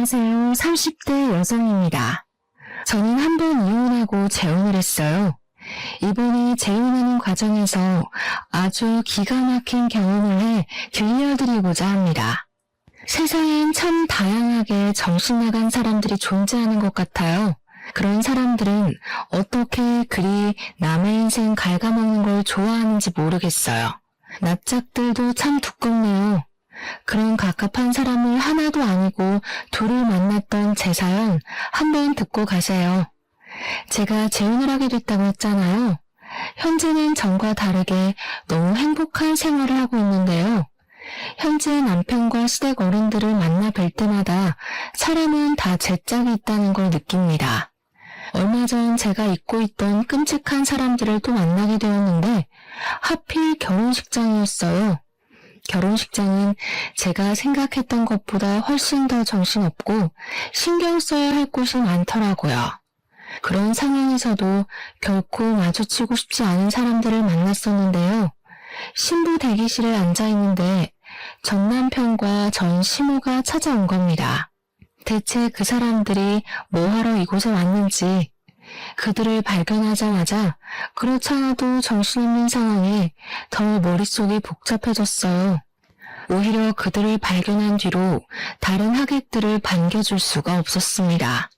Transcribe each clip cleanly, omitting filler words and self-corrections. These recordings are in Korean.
안녕하세요. 30대 여성입니다. 저는 한 번 이혼하고 재혼을 했어요. 이번에 재혼하는 과정에서 아주 기가 막힌 경험을 해 들려드리고자 합니다. 세상엔 참 다양하게 정신나간 사람들이 존재하는 것 같아요. 그런 사람들은 어떻게 그리 남의 인생 갉아먹는 걸 좋아하는지 모르겠어요. 납작들도 참 두껍네요. 그런 갑갑한 사람을 하나도 아니고 둘을 만났던 제 사연 한번 듣고 가세요. 제가 재혼을 하게 됐다고 했잖아요. 현재는 전과 다르게 너무 행복한 생활을 하고 있는데요. 현재 남편과 시댁 어른들을 만나 뵐 때마다 사람은 다 제 짝이 있다는 걸 느낍니다. 얼마 전 제가 잊고 있던 끔찍한 사람들을 또 만나게 되었는데 하필 결혼식장이었어요. 결혼식장은 제가 생각했던 것보다 훨씬 더 정신없고 신경 써야 할 곳이 많더라고요. 그런 상황에서도 결코 마주치고 싶지 않은 사람들을 만났었는데요. 신부 대기실에 앉아있는데 전 남편과 전 시모가 찾아온 겁니다. 대체 그 사람들이 뭐하러 이곳에 왔는지, 그들을 발견하자마자 그렇잖아도 정신없는 상황에 더 머릿속이 복잡해졌어요. 오히려 그들을 발견한 뒤로 다른 하객들을 반겨줄 수가 없었습니다.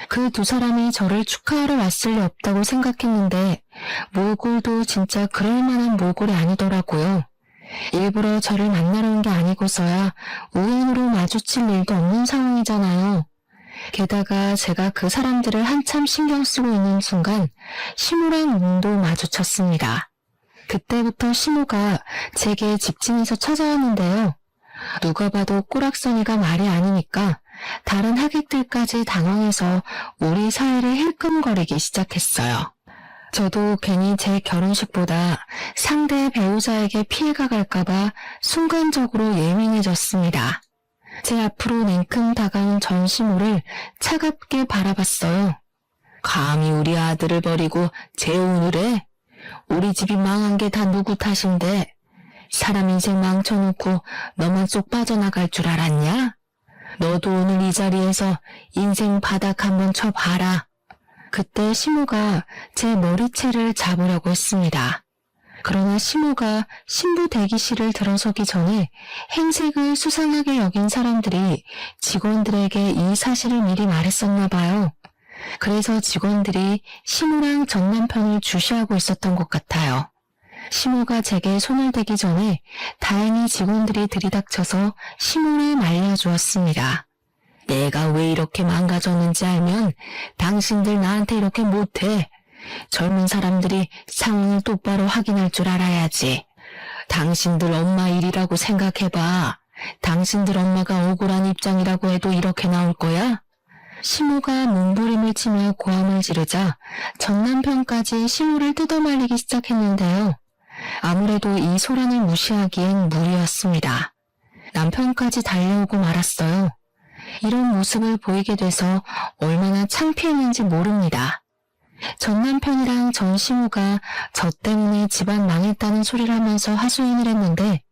그 두 사람이 저를 축하하러 왔을 리 없다고 생각했는데 몰골도 진짜 그럴 만한 몰골이 아니더라고요. 일부러 저를 만나러 온 게 아니고서야 우연으로 마주칠 일도 없는 상황이잖아요. 게다가 제가 그 사람들을 한참 신경 쓰고 있는 순간 시모랑 눈도 마주쳤습니다. 그때부터 시모가 제게 직진해서 찾아왔는데요. 누가 봐도 꼬락서니가 말이 아니니까 다른 하객들까지 당황해서 우리 사이를 힐끔거리기 시작했어요. 저도 괜히 제 결혼식보다 상대 배우자에게 피해가 갈까봐 순간적으로 예민해졌습니다. 제 앞으로 냉큼 다가온 전 시모를 차갑게 바라봤어요. 감히 우리 아들을 버리고 재혼을 해? 우리 집이 망한 게 다 누구 탓인데 사람 인생 망쳐놓고 너만 쏙 빠져나갈 줄 알았냐? 너도 오늘 이 자리에서 인생 바닥 한번 쳐봐라. 그때 시모가 제 머리채를 잡으려고 했습니다. 그러나 시모가 신부 대기실을 들어서기 전에 행색을 수상하게 여긴 사람들이 직원들에게 이 사실을 미리 말했었나 봐요. 그래서 직원들이 시모랑 전 남편을 주시하고 있었던 것 같아요. 시모가 제게 손을 대기 전에 다행히 직원들이 들이닥쳐서 시모를 말려주었습니다. 내가 왜 이렇게 망가졌는지 알면 당신들 나한테 이렇게 못해. 젊은 사람들이 상황을 똑바로 확인할 줄 알아야지. 당신들 엄마 일이라고 생각해봐. 당신들 엄마가 억울한 입장이라고 해도 이렇게 나올 거야? 시모가 몸부림을 치며 고함을 지르자 전 남편까지 시모를 뜯어말리기 시작했는데요. 아무래도 이 소란을 무시하기엔 무리였습니다. 남편까지 달려오고 말았어요. 이런 모습을 보이게 돼서 얼마나 창피했는지 모릅니다. 전 남편이랑 전 시모가 저 때문에 집안 망했다는 소리를 하면서 하소연을 했는데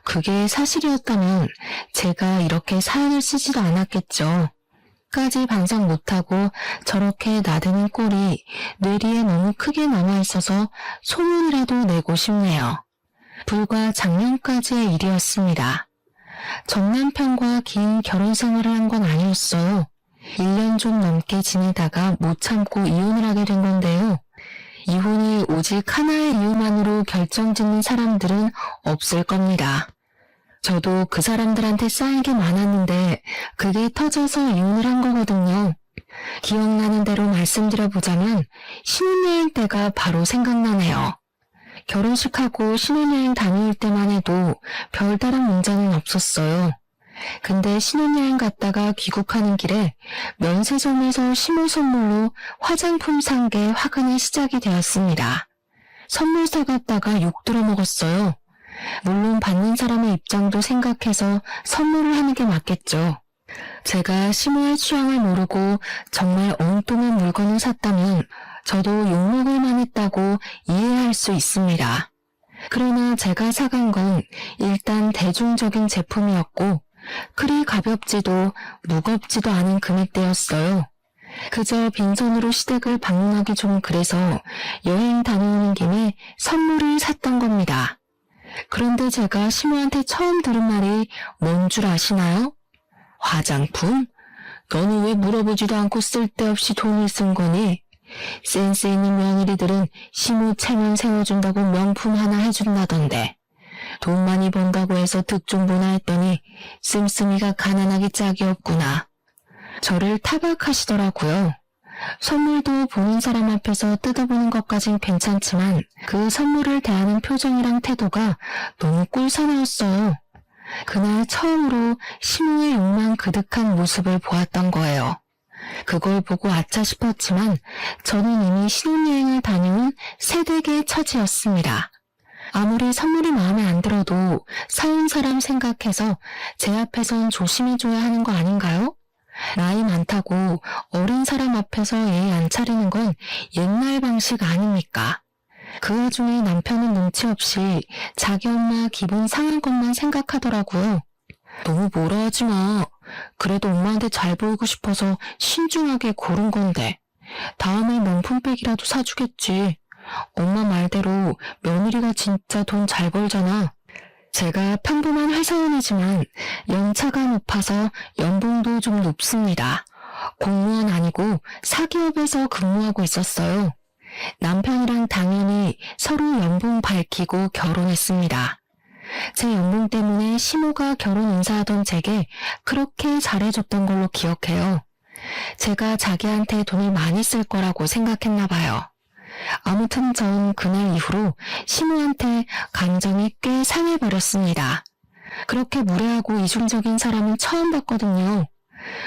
그게 사실이었다면 제가 이렇게 사연을 쓰지도 않았겠죠. 까지 반성 못하고 저렇게 나대는 꼴이 뇌리에 너무 크게 남아있어서 소문이라도 내고 싶네요. 불과 작년까지의 일이었습니다. 전 남편과 긴 결혼 생활을 한 건 아니었어요. 1년 좀 넘게 지내다가 못 참고 이혼을 하게 된 건데요. 이혼이 오직 하나의 이유만으로 결정짓는 사람들은 없을 겁니다. 저도 그 사람들한테 쌓인 게 많았는데 그게 터져서 이혼을 한 거거든요. 기억나는 대로 말씀드려보자면 신혼여행 때가 바로 생각나네요. 결혼식하고 신혼여행 다녀올 때만 해도 별다른 문제는 없었어요. 근데 신혼여행 갔다가 귀국하는 길에 면세점에서 시모 선물로 화장품 산 게 화근의 시작이 되었습니다. 선물 사갔다가 욕 들어먹었어요. 물론 받는 사람의 입장도 생각해서 선물을 하는 게 맞겠죠. 제가 시모의 취향을 모르고 정말 엉뚱한 물건을 샀다면 저도 욕먹을 만했다고 이해할 수 있습니다. 그러나 제가 사간 건 일단 대중적인 제품이었고 그리 가볍지도 무겁지도 않은 금액대였어요. 그저 빈손으로 시댁을 방문하기 좀 그래서 여행 다녀오는 김에 선물을 샀던 겁니다. 그런데 제가 시모한테 처음 들은 말이 뭔 줄 아시나요? 화장품? 너는 왜 물어보지도 않고 쓸데없이 돈을 쓴 거니? 센스 있는 며느리들은 시모 체면 세워준다고 명품 하나 해준다던데. 돈 많이 번다고 해서 득 좀 보나 했더니 씀씀이가 가난하기 짝이 없구나. 저를 타박하시더라고요. 선물도 보는 사람 앞에서 뜯어보는 것까진 괜찮지만 그 선물을 대하는 표정이랑 태도가 너무 꿀사나웠어요. 그날 처음으로 시모의 욕망 그득한 모습을 보았던 거예요. 그걸 보고 아차 싶었지만 저는 이미 신혼여행을 다녀온 새댁의 처지였습니다. 아무리 선물이 마음에 안 들어도 사온 사람 생각해서 제 앞에선 조심해줘야 하는 거 아닌가요? 나이 많다고 어린 사람 앞에서 예의 안 차리는 건 옛날 방식 아닙니까? 그 와중에 남편은 눈치 없이 자기 엄마 기분 상한 것만 생각하더라고요. 너무 뭐라 하지 마. 그래도 엄마한테 잘 보이고 싶어서 신중하게 고른 건데. 다음에 명품백이라도 사주겠지. 엄마 말대로 며느리가 진짜 돈 잘 벌잖아. 제가 평범한 회사원이지만 연차가 높아서 연봉도 좀 높습니다. 공무원 아니고 사기업에서 근무하고 있었어요. 남편이랑 당연히 서로 연봉 밝히고 결혼했습니다. 제 연봉 때문에 시모가 결혼 인사하던 제게 그렇게 잘해줬던 걸로 기억해요. 제가 자기한테 돈을 많이 쓸 거라고 생각했나 봐요. 아무튼 전 그날 이후로 시모한테 감정이 꽤 상해버렸습니다. 그렇게 무례하고 이중적인 사람은 처음 봤거든요.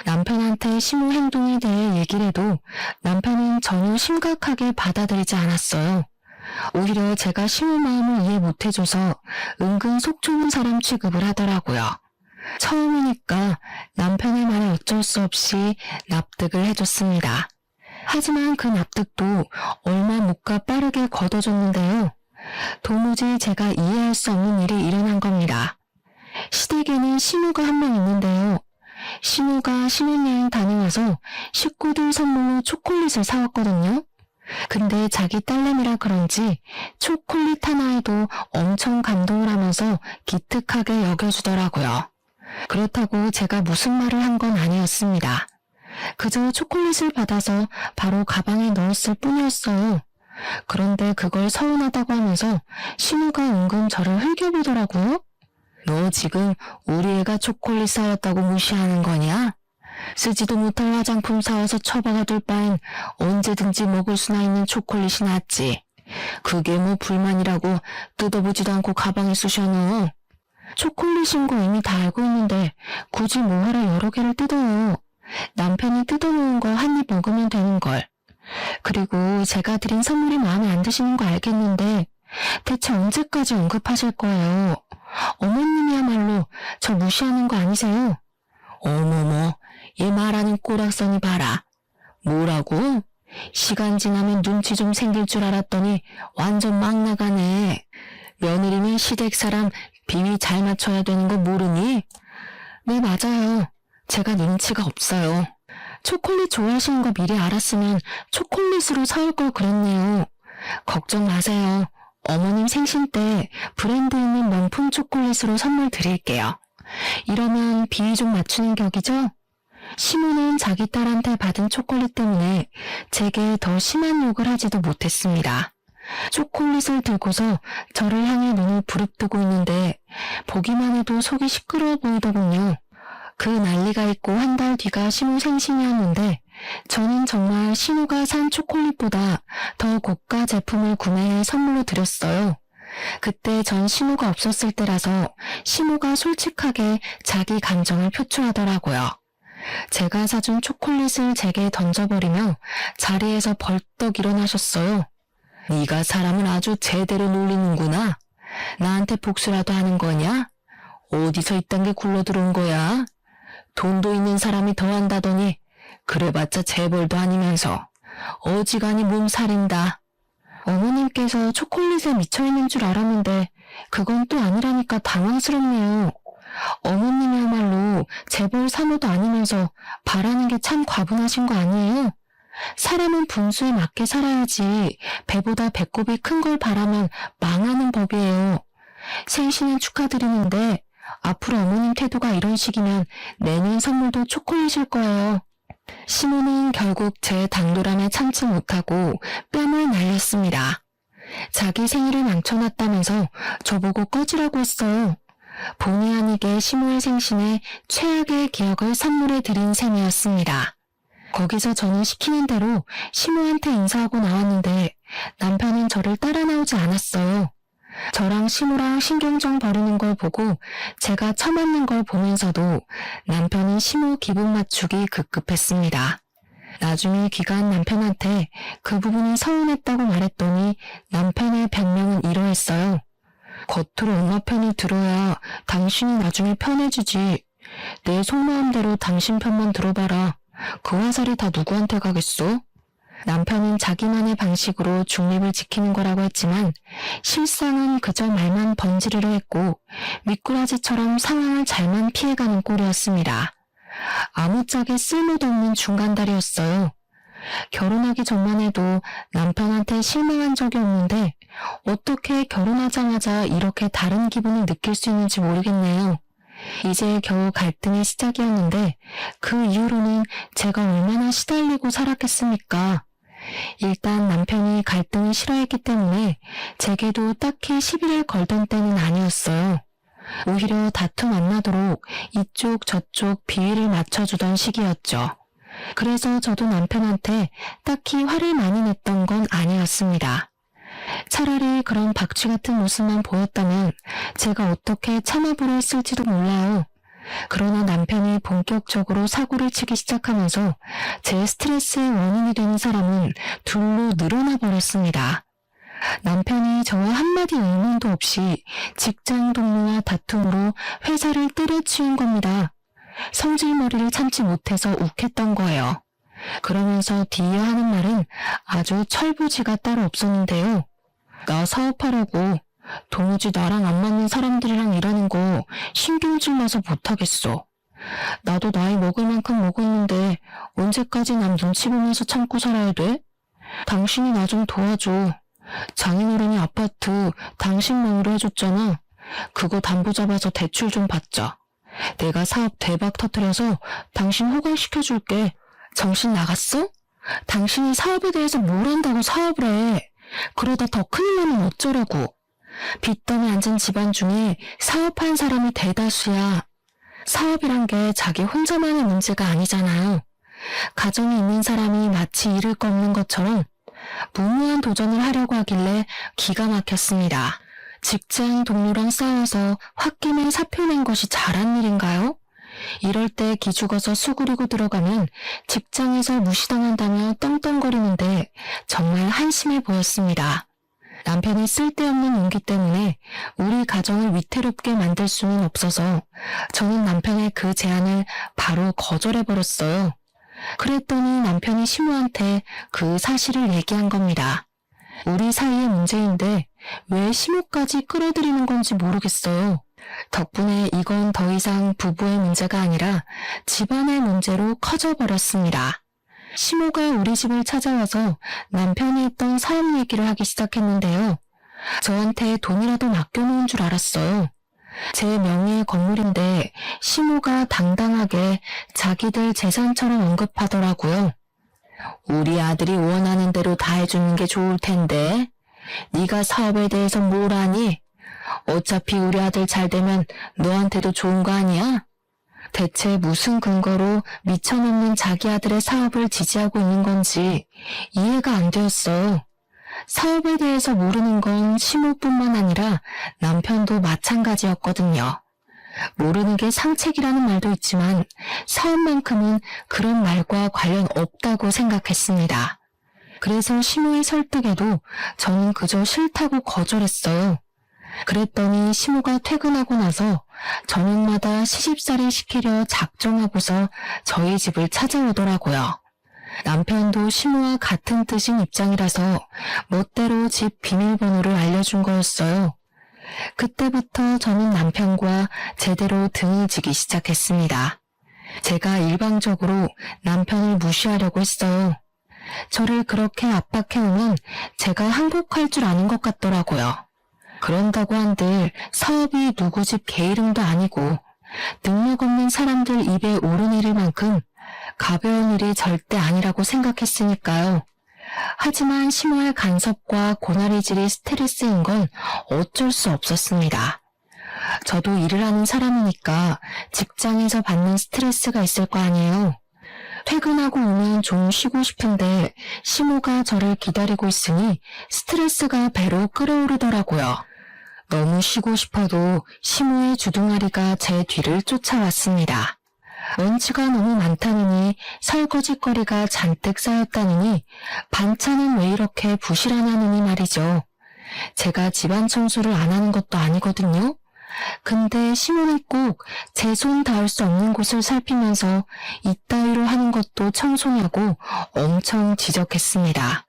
남편한테 시모 행동에 대해 얘기를 해도 남편은 전혀 심각하게 받아들이지 않았어요. 오히려 제가 시모 마음을 이해 못해줘서 은근 속 좁은 사람 취급을 하더라고요. 처음이니까 남편의 말에 어쩔 수 없이 납득을 해줬습니다. 하지만 그 납득도 얼마 못 가 빠르게 걷어졌는데요. 도무지 제가 이해할 수 없는 일이 일어난 겁니다. 시댁에는 시누가 한 명 있는데요. 시누가 신혼여행 다녀와서 식구들 선물로 초콜릿을 사왔거든요. 근데 자기 딸내미라 그런지 초콜릿 하나에도 엄청 감동을 하면서 기특하게 여겨주더라고요. 그렇다고 제가 무슨 말을 한 건 아니었습니다. 그저 초콜릿을 받아서 바로 가방에 넣었을 뿐이었어요. 그런데 그걸 서운하다고 하면서 신우가 은근 저를 흘겨보더라고요. 너 지금 우리 애가 초콜릿 사왔다고 무시하는 거냐? 쓰지도 못할 화장품 사와서 처박아둘 바엔 언제든지 먹을 수나 있는 초콜릿이 낫지. 그게 뭐 불만이라고 뜯어보지도 않고 가방에 쑤셔넣어. 초콜릿인 거 이미 다 알고 있는데 굳이 뭐하러 여러 개를 뜯어요. 남편이 뜯어놓은 거 한 입 먹으면 되는 걸. 그리고 제가 드린 선물이 마음에 안 드시는 거 알겠는데 대체 언제까지 언급하실 거예요? 어머님이야말로 저 무시하는 거 아니세요? 어머머, 얘 말하는 꼬락서니 봐라. 뭐라고? 시간 지나면 눈치 좀 생길 줄 알았더니 완전 막 나가네. 며느리면 시댁 사람 비위 잘 맞춰야 되는 거 모르니? 네, 맞아요. 제가 눈치가 없어요. 초콜릿 좋아하시는 거 미리 알았으면 초콜릿으로 사올 걸 그랬네요. 걱정 마세요. 어머님 생신 때 브랜드 있는 명품 초콜릿으로 선물 드릴게요. 이러면 비위 좀 맞추는 격이죠? 시모는 자기 딸한테 받은 초콜릿 때문에 제게 더 심한 욕을 하지도 못했습니다. 초콜릿을 들고서 저를 향해 눈을 부릅뜨고 있는데 보기만 해도 속이 시끄러워 보이더군요. 그 난리가 있고 한 달 뒤가 시모 생신이었는데 저는 정말 시모가 산 초콜릿보다 더 고가 제품을 구매해 선물로 드렸어요. 그때 전 시모가 없었을 때라서 시모가 솔직하게 자기 감정을 표출하더라고요. 제가 사준 초콜릿을 제게 던져버리며 자리에서 벌떡 일어나셨어요. 네가 사람을 아주 제대로 놀리는구나. 나한테 복수라도 하는 거냐? 어디서 이딴 게 굴러들어온 거야? 돈도 있는 사람이 더 한다더니 그래봤자 재벌도 아니면서 어지간히 몸살인다. 어머님께서 초콜릿에 미쳐있는 줄 알았는데 그건 또 아니라니까 당황스럽네요. 어머님이야말로 재벌 사모도 아니면서 바라는 게 참 과분하신 거 아니에요? 사람은 분수에 맞게 살아야지 배보다 배꼽이 큰 걸 바라면 망하는 법이에요. 생신은 축하드리는데 앞으로 어머님 태도가 이런 식이면 내년 선물도 초콜릿일 거예요. 시모는 결국 제 당돌함에 참지 못하고 뺨을 날렸습니다. 자기 생일을 망쳐놨다면서 저보고 꺼지라고 했어요. 본의 아니게 시모의 생신에 최악의 기억을 선물해 드린 셈이었습니다. 거기서 저는 시키는 대로 시모한테 인사하고 나왔는데 남편은 저를 따라 나오지 않았어요. 저랑 시모랑 신경전 벌이는 걸 보고 제가 처맞는 걸 보면서도 남편은 시모 기분 맞추기 급급했습니다. 나중에 귀가한 남편한테 그 부분이 서운했다고 말했더니 남편의 변명은 이러했어요. 겉으로 엄마 편을 들어야 당신이 나중에 편해지지. 내 속마음대로 당신 편만 들어봐라. 그 화살이 다 누구한테 가겠어? 남편은 자기만의 방식으로 중립을 지키는 거라고 했지만 실상은 그저 말만 번지르르 했고 미꾸라지처럼 상황을 잘만 피해가는 꼴이었습니다. 아무짝에 쓸모도 없는 중간다리였어요. 결혼하기 전만 해도 남편한테 실망한 적이 없는데 어떻게 결혼하자마자 이렇게 다른 기분을 느낄 수 있는지 모르겠네요. 이제 겨우 갈등의 시작이었는데 그 이후로는 제가 얼마나 시달리고 살았겠습니까? 일단 남편이 갈등을 싫어했기 때문에 제게도 딱히 시비를 걸던 때는 아니었어요. 오히려 다툼 안 나도록 이쪽 저쪽 비위를 맞춰주던 시기였죠. 그래서 저도 남편한테 딱히 화를 많이 냈던 건 아니었습니다. 차라리 그런 박쥐 같은 모습만 보였다면 제가 어떻게 참아보려 했을지도 몰라요. 그러나 남편이 본격적으로 사고를 치기 시작하면서 제 스트레스의 원인이 되는 사람은 둘로 늘어나 버렸습니다. 남편이 저와 한마디 의문도 없이 직장 동료와 다툼으로 회사를 때려치운 겁니다. 성질머리를 참지 못해서 욱했던 거예요. 그러면서 뒤이어 하는 말은 아주 철부지가 따로 없었는데요. 나 사업하려고 도무지 나랑 안 맞는 사람들이랑 일하는 거 신경질 나서 못하겠어. 나도 나이 먹을 만큼 먹었는데 언제까지 남 눈치 보면서 참고 살아야 돼? 당신이 나 좀 도와줘. 장인어른이 아파트 당신 명의로 해줬잖아. 그거 담보 잡아서 대출 좀 받자. 내가 사업 대박 터뜨려서 당신 호강시켜줄게. 정신 나갔어? 당신이 사업에 대해서 뭘 안다고 사업을 해. 그러다 더 큰일 나면 어쩌려고. 빚더미 앉은 집안 중에 사업한 사람이 대다수야. 사업이란 게 자기 혼자만의 문제가 아니잖아요. 가정이 있는 사람이 마치 잃을 거 없는 것처럼 무모한 도전을 하려고 하길래 기가 막혔습니다. 직장 동료랑 싸워서 홧김에 사표 낸 것이 잘한 일인가요? 이럴 때 기죽어서 수그리고 들어가면 직장에서 무시당한다며 떵떵거리는데 정말 한심해 보였습니다. 남편의 쓸데없는 용기 때문에 우리 가정을 위태롭게 만들 수는 없어서 저는 남편의 그 제안을 바로 거절해버렸어요. 그랬더니 남편이 시모한테 그 사실을 얘기한 겁니다. 우리 사이의 문제인데 왜 시모까지 끌어들이는 건지 모르겠어요. 덕분에 이건 더 이상 부부의 문제가 아니라 집안의 문제로 커져버렸습니다. 시모가 우리 집을 찾아와서 남편이 했던 사업 얘기를 하기 시작했는데요. 저한테 돈이라도 맡겨놓은 줄 알았어요. 제 명의의 건물인데 시모가 당당하게 자기들 재산처럼 언급하더라고요. 우리 아들이 원하는 대로 다 해주는 게 좋을 텐데 네가 사업에 대해서 뭘 아니? 어차피 우리 아들 잘 되면 너한테도 좋은 거 아니야? 대체 무슨 근거로 미쳐놓는 자기 아들의 사업을 지지하고 있는 건지 이해가 안 되었어요. 사업에 대해서 모르는 건 시모뿐만 아니라 남편도 마찬가지였거든요. 모르는 게 상책이라는 말도 있지만 사업만큼은 그런 말과 관련 없다고 생각했습니다. 그래서 시모의 설득에도 저는 그저 싫다고 거절했어요. 그랬더니 시모가 퇴근하고 나서 저녁마다 시집살이 시키려 작정하고서 저희 집을 찾아오더라고요. 남편도 시모와 같은 뜻인 입장이라서 멋대로 집 비밀번호를 알려준 거였어요. 그때부터 저는 남편과 제대로 등을 지기 시작했습니다. 제가 일방적으로 남편을 무시하려고 했어요. 저를 그렇게 압박해오면 제가 항복할 줄 아는 것 같더라고요. 그런다고 한들 사업이 누구 집 게으름도 아니고 능력 없는 사람들 입에 오르내릴 만큼 가벼운 일이 절대 아니라고 생각했으니까요. 하지만 심호의 간섭과 고나리질이 스트레스인 건 어쩔 수 없었습니다. 저도 일을 하는 사람이니까 직장에서 받는 스트레스가 있을 거 아니에요. 퇴근하고 오면 좀 쉬고 싶은데 심호가 저를 기다리고 있으니 스트레스가 배로 끓어오르더라고요. 너무 쉬고 싶어도 심호의 주둥아리가 제 뒤를 쫓아왔습니다. 먼지가 너무 많다느니 설거지거리가 잔뜩 쌓였다느니 반찬은 왜 이렇게 부실하냐느니 말이죠. 제가 집안 청소를 안 하는 것도 아니거든요. 근데 심호는 꼭 제 손 닿을 수 없는 곳을 살피면서 이따위로 하는 것도 청소냐고 엄청 지적했습니다.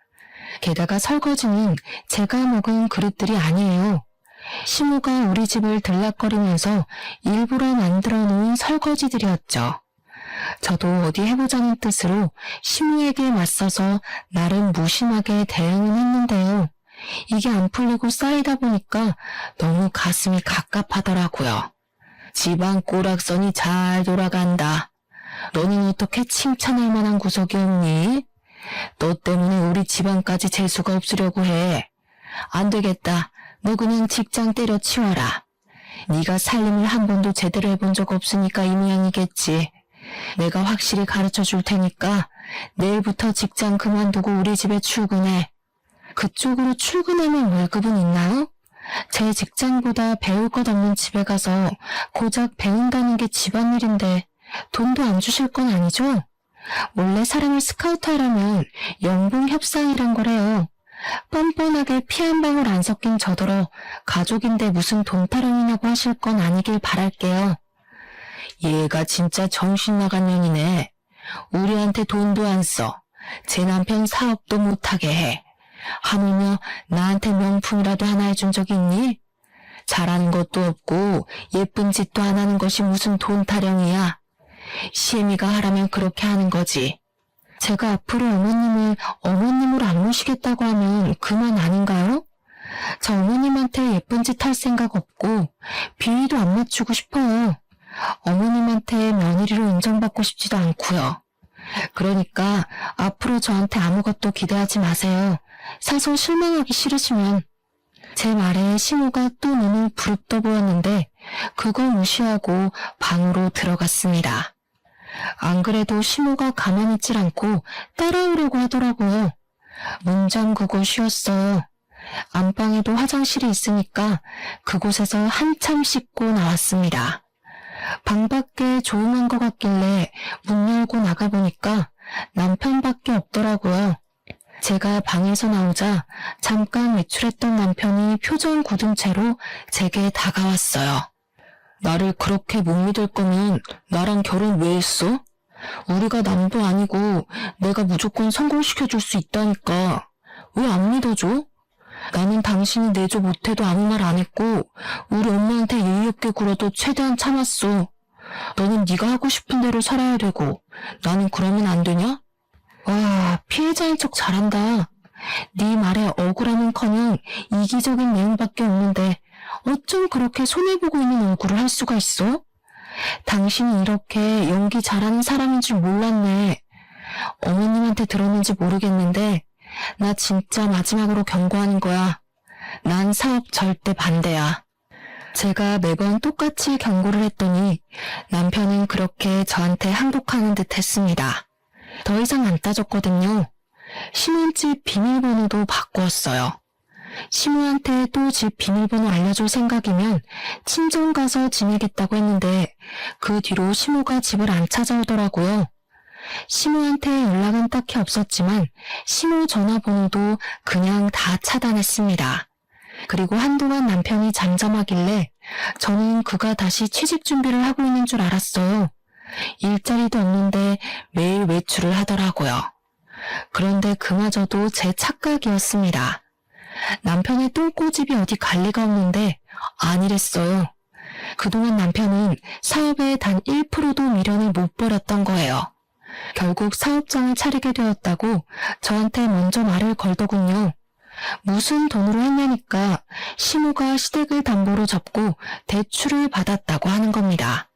게다가 설거지는 제가 먹은 그릇들이 아니에요. 심호가 우리 집을 들락거리면서 일부러 만들어 놓은 설거지들이었죠. 저도 어디 해보자는 뜻으로 심호에게 맞서서 나름 무심하게 대응은 했는데요. 이게 안 풀리고 쌓이다 보니까 너무 가슴이 갑갑하더라고요. 집안 꼬락선이 잘 돌아간다. 너는 어떻게 칭찬할 만한 구석이 없니? 너 때문에 우리 집안까지 재수가 없으려고 해. 안 되겠다. 너 그냥 직장 때려치워라. 네가 살림을 한 번도 제대로 해본 적 없으니까 이 모양이겠지. 내가 확실히 가르쳐 줄 테니까 내일부터 직장 그만두고 우리 집에 출근해. 그쪽으로 출근하면 월급은 있나요? 제 직장보다 배울 것 없는 집에 가서 고작 배운다는 게 집안일인데 돈도 안 주실 건 아니죠? 원래 사람을 스카우트하려면 연봉 협상이란 거래요. 뻔뻔하게 피 한 방울 안 섞인 저더러 가족인데 무슨 돈 타령이냐고 하실 건 아니길 바랄게요. 얘가 진짜 정신 나간 년이네. 우리한테 돈도 안 써. 제 남편 사업도 못하게 해. 하물며 나한테 명품이라도 하나 해준 적이 있니? 잘하는 것도 없고 예쁜 짓도 안 하는 것이 무슨 돈 타령이야. 시애미가 하라면 그렇게 하는 거지. 제가 앞으로 어머님을 어머님으로 안 모시겠다고 하면 그만 아닌가요? 저 어머님한테 예쁜 짓 할 생각 없고 비위도 안 맞추고 싶어요. 어머님한테 며느리로 인정받고 싶지도 않고요. 그러니까 앞으로 저한테 아무것도 기대하지 마세요. 사서 실망하기 싫으시면. 제 말에 심호가 또 눈을 부릅떠 보였는데 그걸 무시하고 방으로 들어갔습니다. 안 그래도 심호가 가만히 있질 않고 따라오려고 하더라고요. 문 잠그고 쉬었어요. 안방에도 화장실이 있으니까 그곳에서 한참 씻고 나왔습니다. 방 밖에 조용한 것 같길래 문 열고 나가보니까 남편밖에 없더라고요. 제가 방에서 나오자 잠깐 외출했던 남편이 표정 굳은 채로 제게 다가왔어요. 나를 그렇게 못 믿을 거면 나랑 결혼 왜 했어? 우리가 남도 아니고 내가 무조건 성공시켜줄 수 있다니까. 왜 안 믿어줘? 나는 당신이 내조 못해도 아무 말 안 했고 우리 엄마한테 예의 없게 굴어도 최대한 참았어. 너는 네가 하고 싶은 대로 살아야 되고 나는 그러면 안 되냐? 와, 피해자인 척 잘한다. 네 말에 억울함은커녕 이기적인 내용밖에 없는데 어쩜 그렇게 손해보고 있는 얼굴을 할 수가 있어? 당신이 이렇게 연기 잘하는 사람인 줄 몰랐네. 어머님한테 들었는지 모르겠는데 나 진짜 마지막으로 경고하는 거야. 난 사업 절대 반대야. 제가 매번 똑같이 경고를 했더니 남편은 그렇게 저한테 항복하는 듯 했습니다. 더 이상 안 따졌거든요. 신혼집 비밀번호도 바꾸었어요. 시모한테 또 집 비밀번호 알려줄 생각이면 친정 가서 지내겠다고 했는데 그 뒤로 시모가 집을 안 찾아오더라고요. 시모한테 연락은 딱히 없었지만 시모 전화번호도 그냥 다 차단했습니다. 그리고 한동안 남편이 잠잠하길래 저는 그가 다시 취직 준비를 하고 있는 줄 알았어요. 일자리도 없는데 매일 외출을 하더라고요. 그런데 그마저도 제 착각이었습니다. 남편의 똥꼬집이 어디 갈 리가 없는데 아니랬어요. 그동안 남편은 사업에 단 1%도 미련을 못 버렸던 거예요. 결국 사업장을 차리게 되었다고 저한테 먼저 말을 걸더군요. 무슨 돈으로 했냐니까 시모가 시댁을 담보로 접고 대출을 받았다고 하는 겁니다.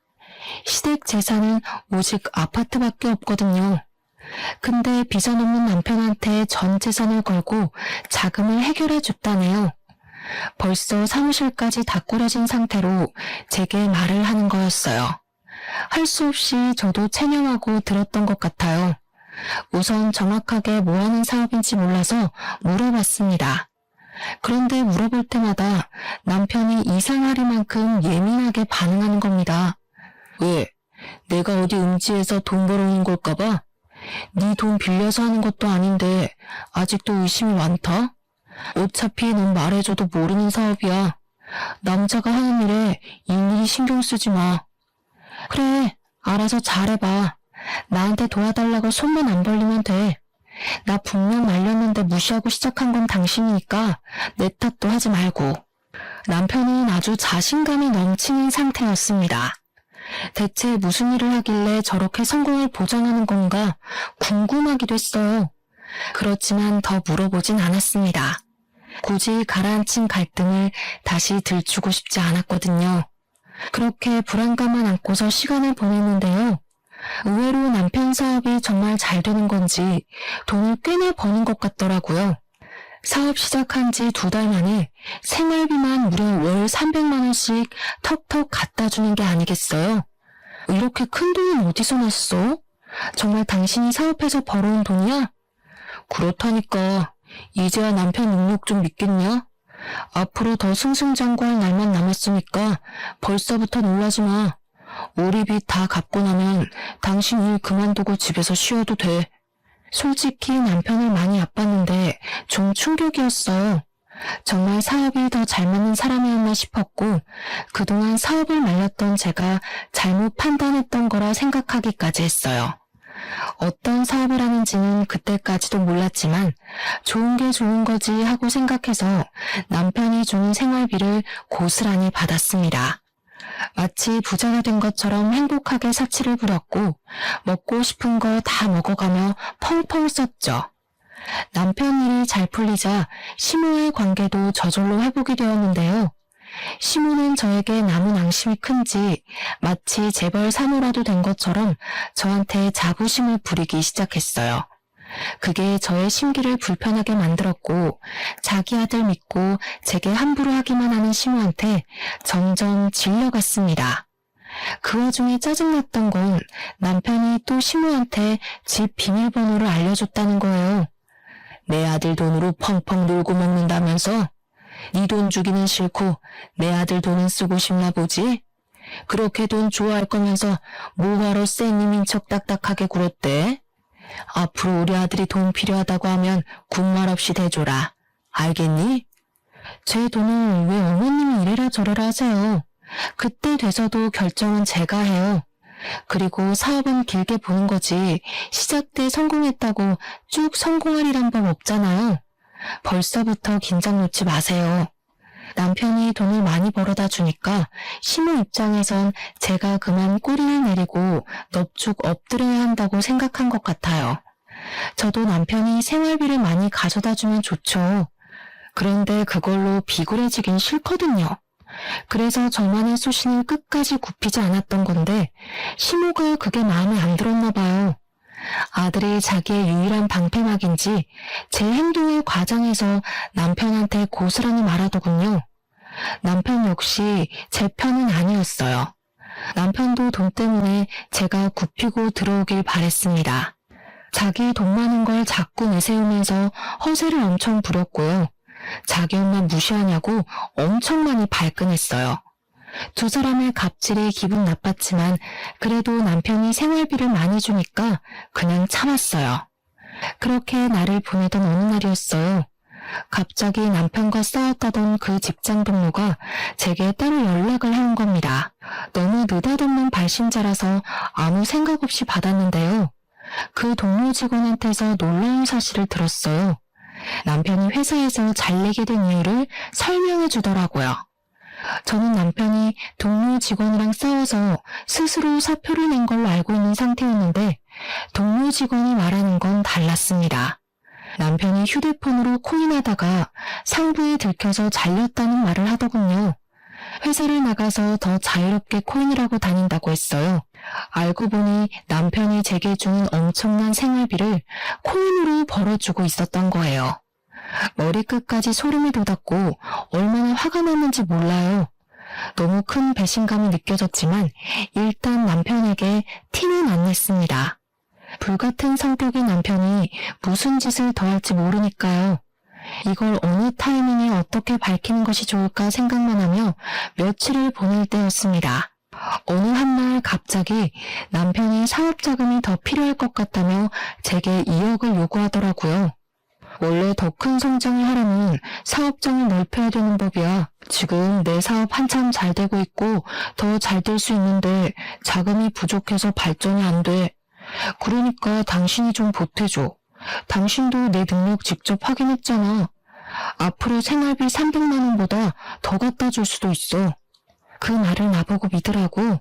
시댁 재산은 오직 아파트밖에 없거든요. 근데 비전 없는 남편한테 전 재산을 걸고 자금을 해결해 줬다네요. 벌써 사무실까지 다 꾸려진 상태로 제게 말을 하는 거였어요. 할 수 없이 저도 체념하고 들었던 것 같아요. 우선 정확하게 뭐 하는 사업인지 몰라서 물어봤습니다. 그런데 물어볼 때마다 남편이 이상하리만큼 예민하게 반응하는 겁니다. 왜? 내가 어디 음지에서 돈 벌어오는 걸까봐? 네 돈 빌려서 하는 것도 아닌데 아직도 의심이 많다? 어차피 넌 말해줘도 모르는 사업이야. 남자가 하는 일에 일일이 신경 쓰지 마. 그래, 알아서 잘해봐. 나한테 도와달라고 손만 안 벌리면 돼. 나 분명 말렸는데 무시하고 시작한 건 당신이니까 내 탓도 하지 말고. 남편은 아주 자신감이 넘치는 상태였습니다. 대체 무슨 일을 하길래 저렇게 성공을 보장하는 건가 궁금하기도 했어요. 그렇지만 더 물어보진 않았습니다. 굳이 가라앉힌 갈등을 다시 들추고 싶지 않았거든요. 그렇게 불안감만 안고서 시간을 보냈는데요. 의외로 남편 사업이 정말 잘 되는 건지 돈을 꽤나 버는 것 같더라고요. 사업 시작한 지 2달 만에 생활비만 무려 월 300만 원씩 턱턱 갖다 주는 게 아니겠어요? 이렇게 큰 돈은 어디서 났어? 정말 당신이 사업해서 벌어온 돈이야? 그렇다니까. 이제야 남편 능력 좀 믿겠냐? 앞으로 더 승승장구할 날만 남았으니까 벌써부터 놀라지 마. 우리 빚 다 갚고 나면 당신 일 그만두고 집에서 쉬어도 돼. 솔직히 남편을 많이 아팠는데 좀 충격이었어요. 정말 사업이 더 잘 맞는 사람이었나 싶었고 그동안 사업을 말렸던 제가 잘못 판단했던 거라 생각하기까지 했어요. 어떤 사업을 하는지는 그때까지도 몰랐지만 좋은 게 좋은 거지 하고 생각해서 남편이 주는 생활비를 고스란히 받았습니다. 마치 부자가 된 것처럼 행복하게 사치를 부렸고 먹고 싶은 거 다 먹어가며 펑펑 썼죠. 남편 일이 잘 풀리자 시모의 관계도 저절로 회복이 되었는데요. 시모는 저에게 남은 앙심이 큰지 마치 재벌 사모라도 된 것처럼 저한테 자부심을 부리기 시작했어요. 그게 저의 심기를 불편하게 만들었고 자기 아들 믿고 제게 함부로 하기만 하는 시모한테 점점 질려갔습니다. 그 와중에 짜증났던 건 남편이 또 시모한테 집 비밀번호를 알려줬다는 거예요. 내 아들 돈으로 펑펑 놀고 먹는다면서? 네 돈 주기는 싫고 내 아들 돈은 쓰고 싶나 보지? 그렇게 돈 좋아할 거면서 뭐하러 쌩님인 척 딱딱하게 굴었대? 앞으로 우리 아들이 돈 필요하다고 하면 군말 없이 대줘라. 알겠니? 제 돈을 왜 어머님이 이래라 저래라 하세요. 그때 돼서도 결정은 제가 해요. 그리고 사업은 길게 보는 거지 시작 때 성공했다고 쭉 성공하리란 법 없잖아요. 벌써부터 긴장 놓지 마세요. 남편이 돈을 많이 벌어다 주니까 시모 입장에선 제가 그만 꼬리를 내리고 넙죽 엎드려야 한다고 생각한 것 같아요. 저도 남편이 생활비를 많이 가져다 주면 좋죠. 그런데 그걸로 비굴해지긴 싫거든요. 그래서 저만의 소신을 끝까지 굽히지 않았던 건데 시모가 그게 마음에 안 들었나 봐요. 아들이 자기의 유일한 방패막인지 제 행동을 과장해서 남편한테 고스란히 말하더군요. 남편 역시 제 편은 아니었어요. 남편도 돈 때문에 제가 굽히고 들어오길 바랬습니다. 자기 돈 많은 걸 자꾸 내세우면서 허세를 엄청 부렸고요. 자기 엄마 무시하냐고 엄청 많이 발끈했어요. 두 사람의 갑질이 기분 나빴지만 그래도 남편이 생활비를 많이 주니까 그냥 참았어요. 그렇게 날을 보내던 어느 날이었어요. 갑자기 남편과 싸웠다던 그 직장 동료가 제게 따로 연락을 해온 겁니다. 너무 느닷없는 발신자라서 아무 생각 없이 받았는데요. 그 동료 직원한테서 놀라운 사실을 들었어요. 남편이 회사에서 잘 내게 된 이유를 설명해 주더라고요. 저는 남편이 동료 직원이랑 싸워서 스스로 사표를 낸 걸로 알고 있는 상태였는데 동료 직원이 말하는 건 달랐습니다. 남편이 휴대폰으로 코인하다가 상부에 들켜서 잘렸다는 말을 하더군요. 회사를 나가서 더 자유롭게 코인을 하고 다닌다고 했어요. 알고 보니 남편이 제게 주는 엄청난 생활비를 코인으로 벌어주고 있었던 거예요. 머리끝까지 소름이 돋았고 얼마나 화가 났는지 몰라요. 너무 큰 배신감이 느껴졌지만 일단 남편에게 티는 안 냈습니다. 불같은 성격의 남편이 무슨 짓을 더 할지 모르니까요. 이걸 어느 타이밍에 어떻게 밝히는 것이 좋을까 생각만 하며 며칠을 보낼 때였습니다. 어느 한날 갑자기 남편이 사업자금이 더 필요할 것 같다며 제게 2억을 요구하더라고요. 원래 더 큰 성장을 하려면 사업장을 넓혀야 되는 법이야. 지금 내 사업 한참 잘 되고 있고 더 잘 될 수 있는데 자금이 부족해서 발전이 안 돼. 그러니까 당신이 좀 보태줘. 당신도 내 능력 직접 확인했잖아. 앞으로 생활비 300만 원보다 더 갖다 줄 수도 있어. 그 말을 나보고 믿으라고.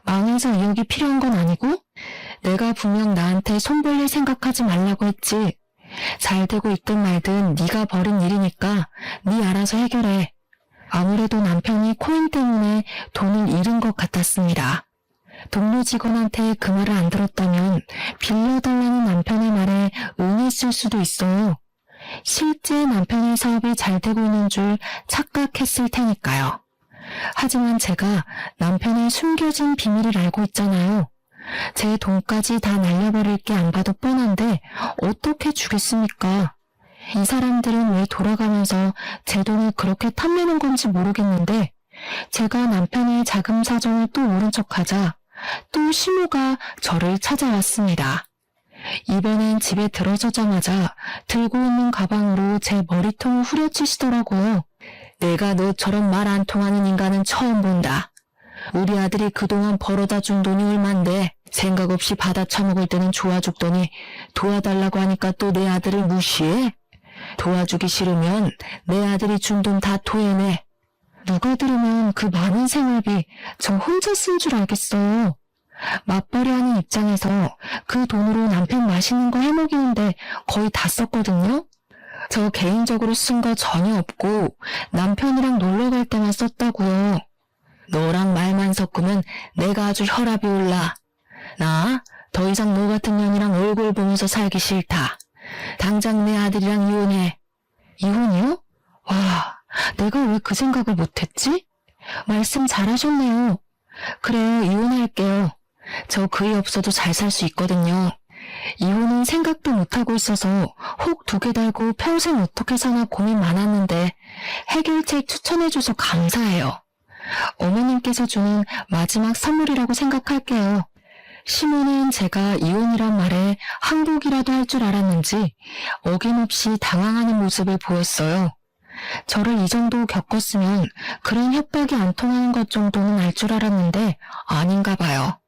망해서 2억이 필요한 건 아니고? 내가 분명 나한테 손 벌릴 생각하지 말라고 했지. 잘 되고 있든 말든 네가 벌인 일이니까 네 알아서 해결해. 아무래도 남편이 코인 때문에 돈을 잃은 것 같았습니다. 동료 직원한테 그 말을 안 들었다면 빌려달라는 남편의 말에 응했을 수도 있어요. 실제 남편의 사업이 잘 되고 있는 줄 착각했을 테니까요. 하지만 제가 남편의 숨겨진 비밀을 알고 있잖아요. 제 돈까지 다 날려버릴 게 안 봐도 뻔한데 어떻게 주겠습니까? 이 사람들은 왜 돌아가면서 제 돈을 그렇게 탐내는 건지 모르겠는데 제가 남편의 자금 사정을 또 모른 척하자 또 시모가 저를 찾아왔습니다. 이번엔 집에 들어서자마자 들고 있는 가방으로 제 머리통을 후려치시더라고요. 내가 너처럼 말 안 통하는 인간은 처음 본다. 우리 아들이 그동안 벌어다 준 돈이 얼만데 생각 없이 받아 처먹을 때는 좋아 죽더니 도와달라고 하니까 또 내 아들을 무시해? 도와주기 싫으면 내 아들이 준 돈 다 토해내. 누가 들으면 그 많은 생활비 저 혼자 쓴 줄 알겠어요. 맞벌이 하는 입장에서 그 돈으로 남편 맛있는 거 해먹이는데 거의 다 썼거든요. 저 개인적으로 쓴 거 전혀 없고 남편이랑 놀러 갈 때만 썼다고요. 너랑 말만 섞으면 내가 아주 혈압이 올라. 나 더 이상 너 같은 년이랑 얼굴 보면서 살기 싫다. 당장 내 아들이랑 이혼해. 이혼이요? 와, 내가 왜 그 생각을 못했지? 말씀 잘하셨네요. 그래요, 이혼할게요. 저 그이 없어도 잘 살 수 있거든요. 이혼은 생각도 못하고 있어서 혹 2개 달고 평생 어떻게 사나 고민 많았는데 해결책 추천해줘서 감사해요. 어머님께서 주는 마지막 선물이라고 생각할게요. 시모는 제가 이혼이란 말에 항복이라도 할 줄 알았는지 어김없이 당황하는 모습을 보였어요. 저를 이 정도 겪었으면 그런 협박이 안 통하는 것 정도는 알 줄 알았는데 아닌가 봐요.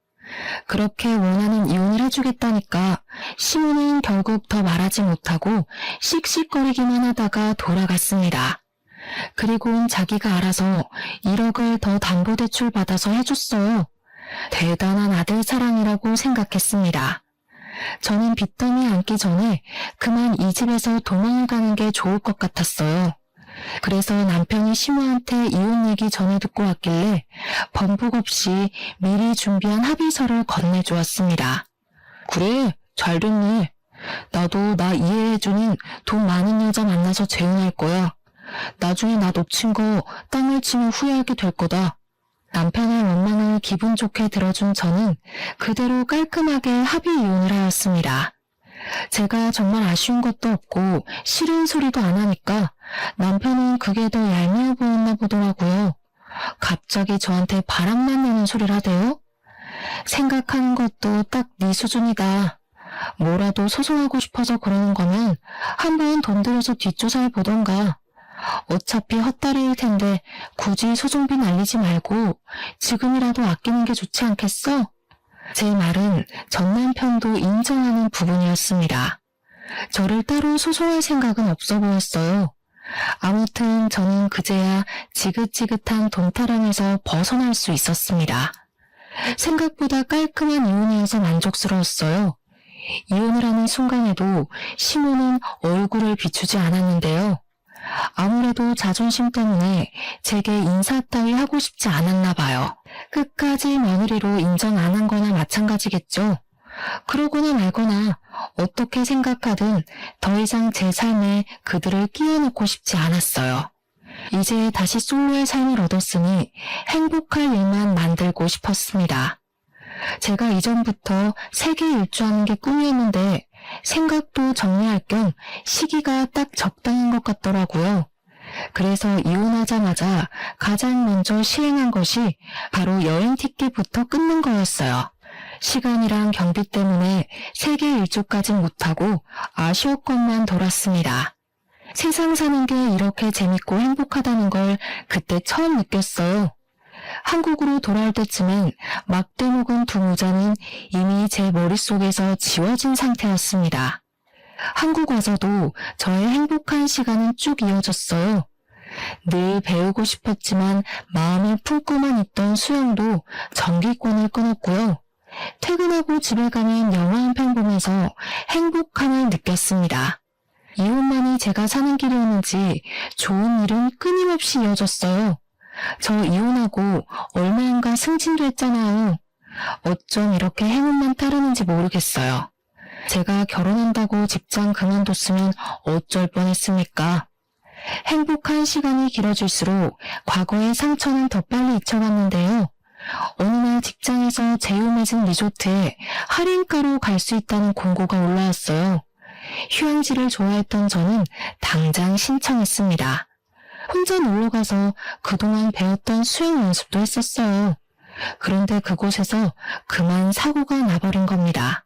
그렇게 원하는 이혼을 해주겠다니까 시모는 결국 더 말하지 못하고 씩씩거리기만 하다가 돌아갔습니다. 그리고는 자기가 알아서 1억을 더 담보대출 받아서 해줬어요. 대단한 아들 사랑이라고 생각했습니다. 저는 빚더미 앉기 전에 그만 이 집에서 도망을 가는 게 좋을 것 같았어요. 그래서 남편이 시모한테 이혼 얘기 전해 듣고 왔길래 번복 없이 미리 준비한 합의서를 건네주었습니다. 그래, 잘 됐네. 나도 나 이해해주는 돈 많은 여자 만나서 재혼할 거야. 나중에 나 놓친 거 땅을 치면 후회하게 될 거다. 남편의 원망을 기분 좋게 들어준 저는 그대로 깔끔하게 합의 이혼을 하였습니다. 제가 정말 아쉬운 것도 없고 싫은 소리도 안 하니까 남편은 그게 더 얄미워 보였나 보더라고요. 갑자기 저한테 바람만 내는 소리를 하대요? 생각하는 것도 딱 네 수준이다. 뭐라도 소송하고 싶어서 그러는 거면 한번 돈 들여서 뒷조사해 보던가. 어차피 헛다리일 텐데 굳이 소송비 날리지 말고 지금이라도 아끼는 게 좋지 않겠어? 제 말은 전 남편도 인정하는 부분이었습니다. 저를 따로 소송할 생각은 없어 보였어요. 아무튼 저는 그제야 지긋지긋한 돈타랑에서 벗어날 수 있었습니다. 생각보다 깔끔한 이혼이어서 만족스러웠어요. 이혼을 하는 순간에도 신우는 얼굴을 비추지 않았는데요. 아무래도 자존심 때문에 제게 인사 따위 하고 싶지 않았나 봐요. 끝까지 며느리로 인정 안 한 거나 마찬가지겠죠. 그러거나 말거나 어떻게 생각하든 더 이상 제 삶에 그들을 끼워넣고 싶지 않았어요. 이제 다시 솔로의 삶을 얻었으니 행복할 일만 만들고 싶었습니다. 제가 이전부터 세계 일주하는 게 꿈이었는데 생각도 정리할 겸 시기가 딱 적당한 것 같더라고요. 그래서 이혼하자마자 가장 먼저 시행한 것이 바로 여행 티켓부터 끊는 거였어요. 시간이랑 경비 때문에 세계 일주까진 못하고 아쉬웠건만 돌았습니다. 세상 사는 게 이렇게 재밌고 행복하다는 걸 그때 처음 느꼈어요. 한국으로 돌아올 때쯤엔 막대 묵은 두 모자는 이미 제 머릿속에서 지워진 상태였습니다. 한국 와서도 저의 행복한 시간은 쭉 이어졌어요. 늘 배우고 싶었지만 마음을 품고만 있던 수영도 정기권을 끊었고요. 퇴근하고 집에 가면 영화 한 편 보면서 행복함을 느꼈습니다. 이혼만이 제가 사는 길이었는지 좋은 일은 끊임없이 이어졌어요. 저 이혼하고 얼마 안가 승진도 했잖아요. 어쩜 이렇게 행운만 따르는지 모르겠어요. 제가 결혼한다고 직장 그만뒀으면 어쩔 뻔했습니까? 행복한 시간이 길어질수록 과거의 상처는 더 빨리 잊혀갔는데요. 어느 날 직장에서 제휴맺은 리조트에 할인가로 갈 수 있다는 공고가 올라왔어요. 휴양지를 좋아했던 저는 당장 신청했습니다. 혼자 놀러가서 그동안 배웠던 수영 연습도 했었어요. 그런데 그곳에서 그만 사고가 나버린 겁니다.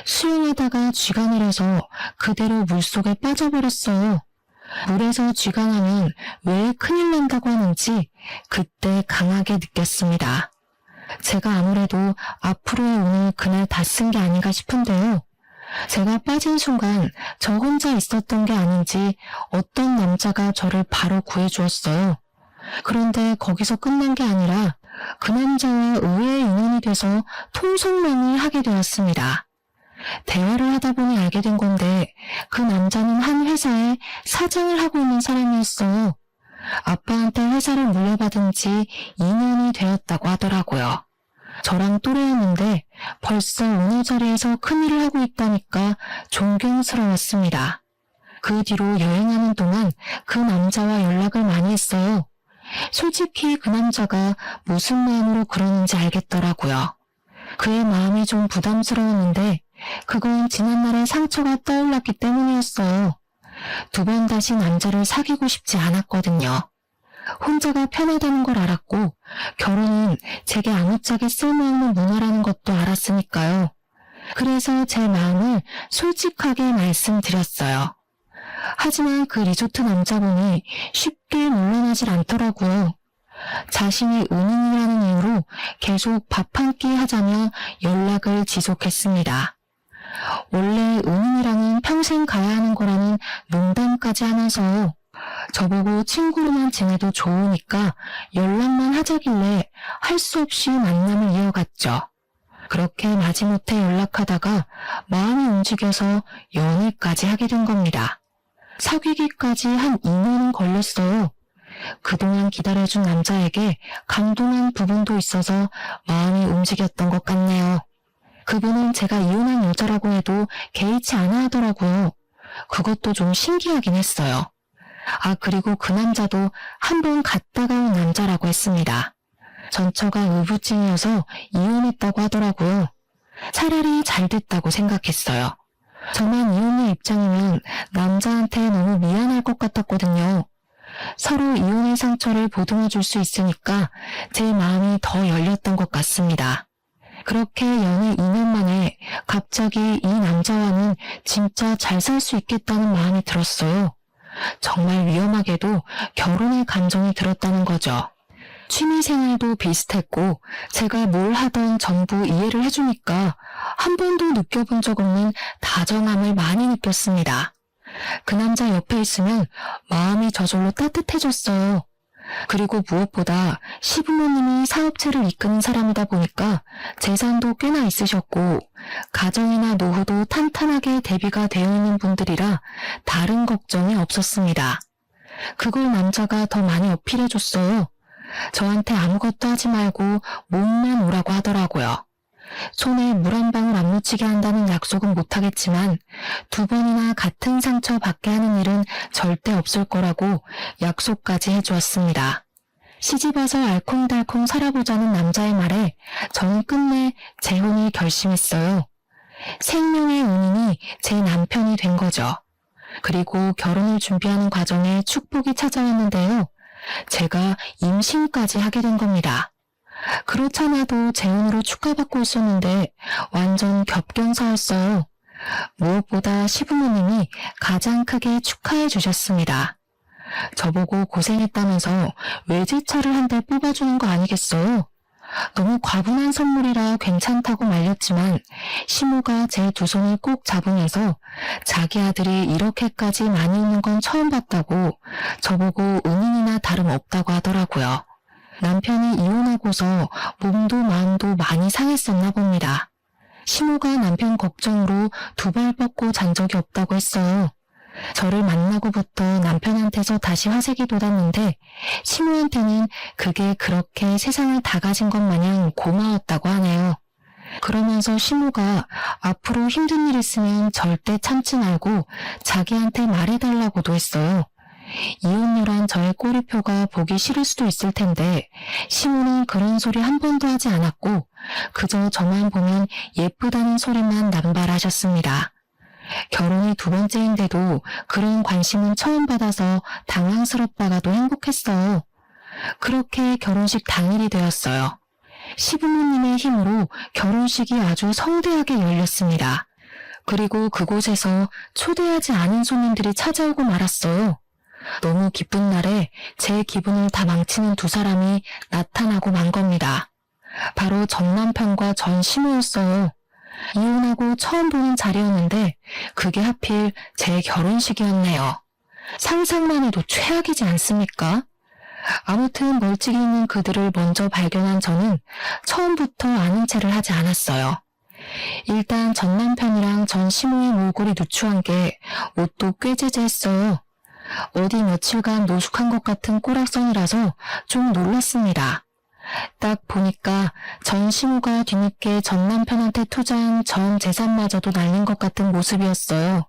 수영하다가 쥐가 내려서 그대로 물속에 빠져버렸어요. 물에서 쥐가 나면 왜 큰일 난다고 하는지 그때 강하게 느꼈습니다. 제가 아무래도 앞으로의 운을 그날 다 쓴 게 아닌가 싶은데요. 제가 빠진 순간 저 혼자 있었던 게 아닌지 어떤 남자가 저를 바로 구해주었어요. 그런데 거기서 끝난 게 아니라 그 남자와 의외의 인연이 돼서 통성명을 하게 되었습니다. 대화를 하다 보니 알게 된 건데 그 남자는 한 회사에 사장을 하고 있는 사람이었어요. 아빠한테 회사를 물려받은 지 2년이 되었다고 하더라고요. 저랑 또래였는데 벌써 어느 자리에서 큰일을 하고 있다니까 존경스러웠습니다. 그 뒤로 여행하는 동안 그 남자와 연락을 많이 했어요. 솔직히 그 남자가 무슨 마음으로 그러는지 알겠더라고요. 그의 마음이 좀 부담스러웠는데 그건 지난날의 상처가 떠올랐기 때문이었어요. 두 번 다시 남자를 사귀고 싶지 않았거든요. 혼자가 편하다는 걸 알았고 결혼은 제게 아무짝에 쓸모없는 문화라는 것도 알았으니까요. 그래서 제 마음을 솔직하게 말씀드렸어요. 하지만 그 리조트 남자분이 쉽게 물러나질 않더라고요. 자신이 은인이라는 이유로 계속 밥 한 끼 하자며 연락을 지속했습니다. 원래 은인이랑은 평생 가야 하는 거라는 농담까지 하면서 저보고 친구로만 지내도 좋으니까 연락만 하자길래 할 수 없이 만남을 이어갔죠. 그렇게 마지못해 연락하다가 마음이 움직여서 연애까지 하게 된 겁니다. 사귀기까지 한 2년은 걸렸어요. 그동안 기다려준 남자에게 감동한 부분도 있어서 마음이 움직였던 것 같네요. 그분은 제가 이혼한 여자라고 해도 개의치 않아 하더라고요. 그것도 좀 신기하긴 했어요. 그리고 그 남자도 한번 갔다가 온 남자라고 했습니다. 전처가 의부증이어서 이혼했다고 하더라고요. 차라리 잘 됐다고 생각했어요. 저만 이혼의 입장이면 남자한테 너무 미안할 것 같았거든요. 서로 이혼의 상처를 보듬어줄 수 있으니까 제 마음이 더 열렸던 것 같습니다. 그렇게 연애 2년 만에 갑자기 이 남자와는 진짜 잘 살 수 있겠다는 마음이 들었어요. 정말 위험하게도 결혼의 감정이 들었다는 거죠. 취미생활도 비슷했고 제가 뭘 하던 전부 이해를 해주니까 한 번도 느껴본 적 없는 다정함을 많이 느꼈습니다. 그 남자 옆에 있으면 마음이 저절로 따뜻해졌어요. 그리고 무엇보다 시부모님이 사업체를 이끄는 사람이다 보니까 재산도 꽤나 있으셨고 가정이나 노후도 탄탄하게 대비가 되어 있는 분들이라 다른 걱정이 없었습니다. 그걸 남자가 더 많이 어필해줬어요. 저한테 아무것도 하지 말고 몸만 오라고 하더라고요. 손에 물 한 방울 안 묻히게 한다는 약속은 못하겠지만 2번이나 같은 상처 받게 하는 일은 절대 없을 거라고 약속까지 해주었습니다. 시집와서 알콩달콩 살아보자는 남자의 말에 저는 끝내 재혼을 결심했어요. 생명의 은인이 제 남편이 된 거죠. 그리고 결혼을 준비하는 과정에 축복이 찾아왔는데요. 제가 임신까지 하게 된 겁니다. 그렇잖아도 재혼으로 축하받고 있었는데 완전 겹경사였어요. 무엇보다 시부모님이 가장 크게 축하해 주셨습니다. 저보고 고생했다면서 외제차를 한 대 뽑아주는 거 아니겠어요? 너무 과분한 선물이라 괜찮다고 말렸지만 시모가 제 2손을 꼭 잡으면서 자기 아들이 이렇게까지 많이 웃는 건 처음 봤다고 저보고 은인이나 다름없다고 하더라고요. 남편이 이혼하고서 몸도 마음도 많이 상했었나 봅니다. 시모가 남편 걱정으로 2발 뻗고 잔 적이 없다고 했어요. 저를 만나고부터 남편한테서 다시 화색이 돋았는데 시모한테는 그게 그렇게 세상을 다 가진 것 마냥 고마웠다고 하네요. 그러면서 시모가 앞으로 힘든 일 있으면 절대 참지 말고 자기한테 말해달라고도 했어요. 이혼녀란 저의 꼬리표가 보기 싫을 수도 있을 텐데 시모는 그런 소리 한 번도 하지 않았고 그저 저만 보면 예쁘다는 소리만 남발하셨습니다. 결혼이 2번째인데도 그런 관심은 처음 받아서 당황스럽다가도 행복했어요. 그렇게 결혼식 당일이 되었어요. 시부모님의 힘으로 결혼식이 아주 성대하게 열렸습니다. 그리고 그곳에서 초대하지 않은 손님들이 찾아오고 말았어요. 너무 기쁜 날에 제 기분을 다 망치는 2사람이 나타나고 만 겁니다. 바로 전 남편과 전 시모였어요. 이혼하고 처음 보는 자리였는데 그게 하필 제 결혼식이었네요. 상상만 해도 최악이지 않습니까? 아무튼 멀찍이 있는 그들을 먼저 발견한 저는 처음부터 아는 체를 하지 않았어요. 일단 전 남편이랑 전 시모의 몰골이 누추한 게 옷도 꽤 제재했어요. 어디 며칠간 노숙한 것 같은 꼬락선이라서 좀 놀랐습니다. 딱 보니까 전 시모가 뒤늦게 전 남편한테 투자한 전 재산마저도 날린 것 같은 모습이었어요.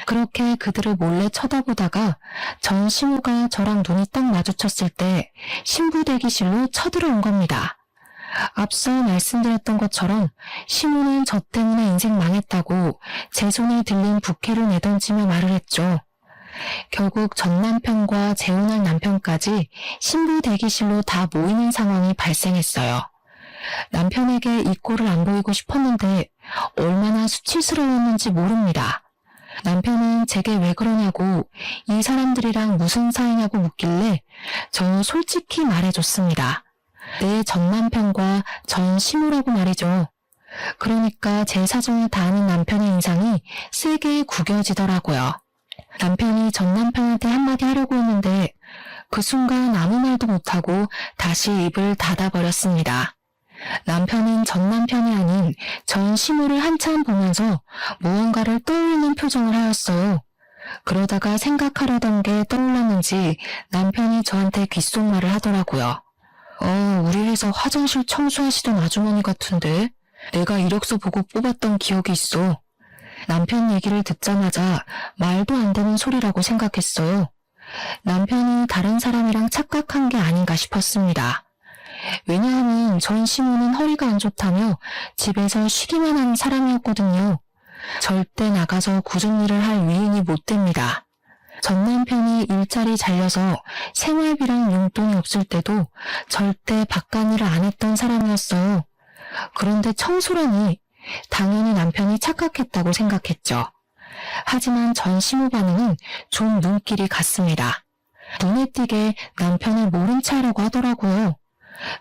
그렇게 그들을 몰래 쳐다보다가 전 시모가 저랑 눈이 딱 마주쳤을 때 신부 대기실로 쳐들어온 겁니다. 앞서 말씀드렸던 것처럼 시모는 저 때문에 인생 망했다고 제 손에 들린 부케를 내던지며 말을 했죠. 결국 전 남편과 재혼할 남편까지 신부 대기실로 다 모이는 상황이 발생했어요. 남편에게 이 꼴을 안 보이고 싶었는데 얼마나 수치스러웠는지 모릅니다. 남편은 제게 왜 그러냐고 이 사람들이랑 무슨 사이냐고 묻길래 저 솔직히 말해줬습니다. 내 전 남편과 전 시모라고 말이죠. 그러니까 제 사정을 다 아는 남편의 인상이 세게 구겨지더라고요. 남편이 전 남편한테 한마디 하려고 했는데 그 순간 아무 말도 못하고 다시 입을 닫아버렸습니다. 남편은 전 남편이 아닌 전 시모를 한참 보면서 무언가를 떠올리는 표정을 하였어요. 그러다가 생각하려던 게 떠올랐는지 남편이 저한테 귓속말을 하더라고요. 우리 회사 화장실 청소하시던 아주머니 같은데 내가 이력서 보고 뽑았던 기억이 있어. 남편 얘기를 듣자마자 말도 안 되는 소리라고 생각했어요. 남편이 다른 사람이랑 착각한 게 아닌가 싶었습니다. 왜냐하면 전 시모는 허리가 안 좋다며 집에서 쉬기만 하는 사람이었거든요. 절대 나가서 굳은 일을 할 위인이 못 됩니다. 전 남편이 일자리 잘려서 생활비랑 용돈이 없을 때도 절대 바깥일을 안 했던 사람이었어요. 그런데 청소라니 당연히 남편이 착각했다고 생각했죠. 하지만 전 시모 반응은 좀 눈길이 갔습니다. 눈에 띄게 남편을 모른 체하려고 하더라고요.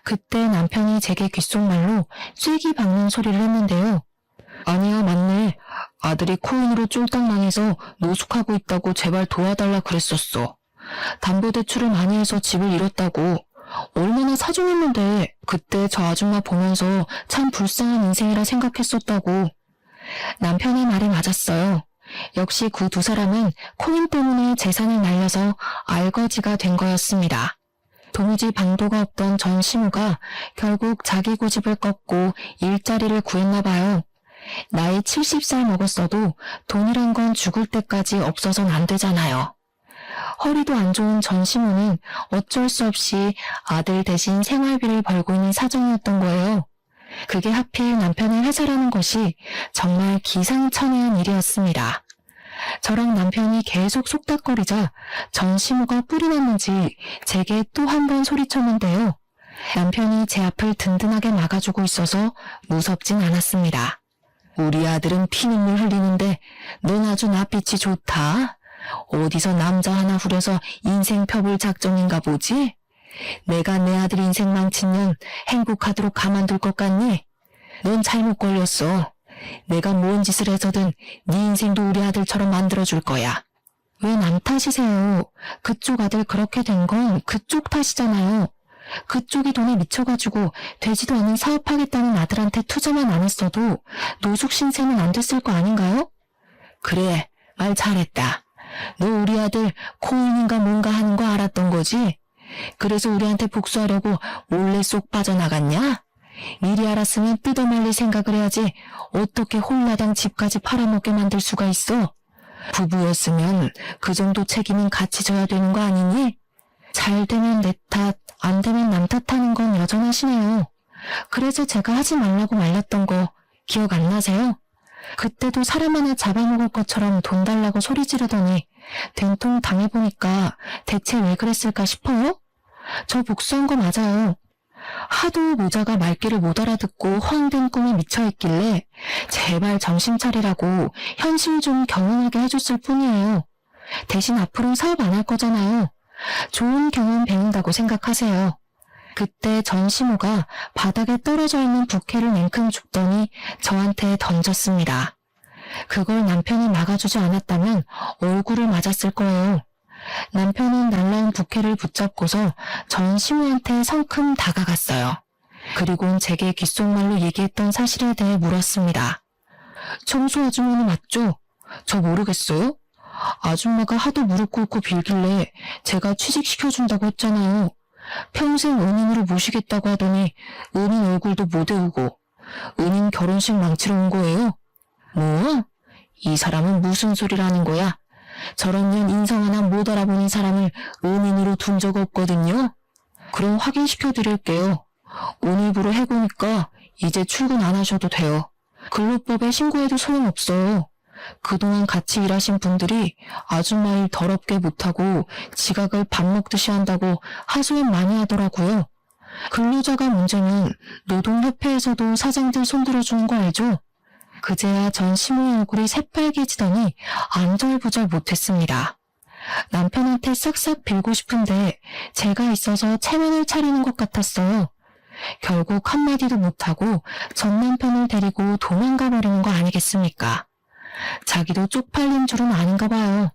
그때 남편이 제게 귓속말로 쐐기 박는 소리를 했는데요. 아니야, 맞네. 아들이 코인으로 쫄딱 망해서 노숙하고 있다고 제발 도와달라 그랬었어. 담보대출을 많이 해서 집을 잃었다고. 얼마나 사정했는데 그때 저 아줌마 보면서 참 불쌍한 인생이라 생각했었다고. 남편의 말이 맞았어요. 역시 그 두 사람은 코인 때문에 재산을 날려서 알거지가 된 거였습니다. 도무지 방도가 없던 전 시무가 결국 자기 고집을 꺾고 일자리를 구했나 봐요. 나이 70살 먹었어도 돈이란 건 죽을 때까지 없어선 안 되잖아요. 허리도 안 좋은 전 시무는 어쩔 수 없이 아들 대신 생활비를 벌고 있는 사정이었던 거예요. 그게 하필 남편의 회사라는 것이 정말 기상천외한 일이었습니다. 저랑 남편이 계속 속닥거리자 전 시무가 뿔이 났는지 제게 또 한 번 소리쳤는데요. 남편이 제 앞을 든든하게 막아주고 있어서 무섭진 않았습니다. 우리 아들은 피눈물 흘리는데 넌 아주 낯빛이 좋다. 어디서 남자 하나 후려서 인생 펴볼 작정인가 보지? 내가 내 아들 인생 망친 년 행복하도록 가만둘 것 같니? 넌 잘못 걸렸어. 내가 뭔 짓을 해서든 네 인생도 우리 아들처럼 만들어줄 거야. 왜 남 탓이세요? 그쪽 아들 그렇게 된 건 그쪽 탓이잖아요. 그쪽이 돈에 미쳐가지고 되지도 않은 사업하겠다는 아들한테 투자만 안 했어도 노숙 신세는 안 됐을 거 아닌가요? 그래, 말 잘했다. 너 우리 아들 코인인가 뭔가 하는 거 알았던 거지? 그래서 우리한테 복수하려고 몰래 쏙 빠져나갔냐? 미리 알았으면 뜯어말릴 생각을 해야지 어떻게 홀라당 집까지 팔아먹게 만들 수가 있어? 부부였으면 그 정도 책임은 같이 져야 되는 거 아니니? 잘 되면 내 탓, 안 되면 남 탓하는 건 여전하시네요. 그래서 제가 하지 말라고 말렸던 거 기억 안 나세요? 그때도 사람 하나 잡아먹을 것처럼 돈 달라고 소리 지르더니 된통 당해보니까 대체 왜 그랬을까 싶어요? 저 복수한 거 맞아요. 하도 모자가 말귀를 못 알아듣고 허황된 꿈에 미쳐있길래 제발 정신 차리라고 현실 좀 경험하게 해줬을 뿐이에요. 대신 앞으로 사업 안 할 거잖아요. 좋은 경험 배운다고 생각하세요. 그때 전 시모가 바닥에 떨어져 있는 부케를 냉큼 줍더니 저한테 던졌습니다. 그걸 남편이 막아주지 않았다면 얼굴을 맞았을 거예요. 남편은 날라온 부케를 붙잡고서 전 시모한테 성큼 다가갔어요. 그리고는 제게 귓속말로 얘기했던 사실에 대해 물었습니다. 청소 아주머니 맞죠? 저 모르겠어요? 아줌마가 하도 무릎 꿇고 빌길래 제가 취직시켜준다고 했잖아요. 평생 은인으로 모시겠다고 하더니 은인 얼굴도 못 외우고 은인 결혼식 망치러 온 거예요? 뭐? 이 사람은 무슨 소리를 하는 거야? 저런 년 인성 하나 못 알아보는 사람을 은인으로 둔 적 없거든요. 그럼 확인시켜 드릴게요. 오늘부로 해고니까 이제 출근 안 하셔도 돼요. 근로법에 신고해도 소용없어요. 그동안 같이 일하신 분들이 아줌마 일 더럽게 못하고 지각을 밥 먹듯이 한다고 하소연 많이 하더라고요. 근로자가 문제면 노동협회에서도 사장들 손들어주는 거 알죠? 그제야 전 시모의 얼굴이 새빨개지더니 안절부절 못했습니다. 남편한테 싹싹 빌고 싶은데 제가 있어서 체면을 차리는 것 같았어요. 결국 한마디도 못하고 전 남편을 데리고 도망가 버리는 거 아니겠습니까? 자기도 쪽팔린 줄은 아는가 봐요.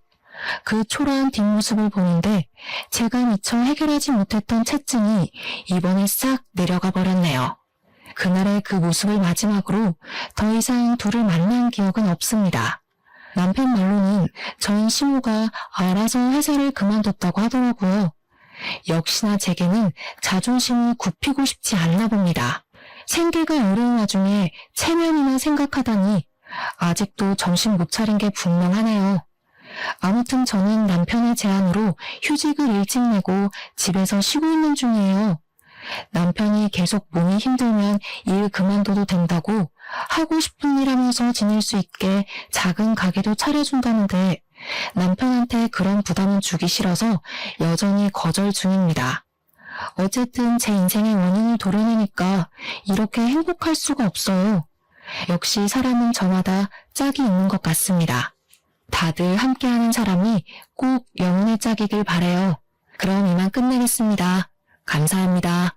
그 초라한 뒷모습을 보는데 제가 미처 해결하지 못했던 채증이 이번에 싹 내려가 버렸네요. 그날의 그 모습을 마지막으로 더 이상 둘을 만난 기억은 없습니다. 남편 말로는 전 시모가 알아서 회사를 그만뒀다고 하더라고요. 역시나 제게는 자존심을 굽히고 싶지 않나 봅니다. 생계가 어려운 와중에 체면이나 생각하다니 아직도 정신 못 차린 게 분명하네요. 아무튼 저는 남편의 제안으로 휴직을 일찍 내고 집에서 쉬고 있는 중이에요. 남편이 계속 몸이 힘들면 일 그만둬도 된다고 하고 싶은 일 하면서 지낼 수 있게 작은 가게도 차려준다는데 남편한테 그런 부담은 주기 싫어서 여전히 거절 중입니다. 어쨌든 제 인생의 원인을 도려내니까 이렇게 행복할 수가 없어요. 역시 사람은 저마다 짝이 있는 것 같습니다. 다들 함께하는 사람이 꼭 영혼의 짝이길 바래요. 그럼 이만 끝내겠습니다. 감사합니다.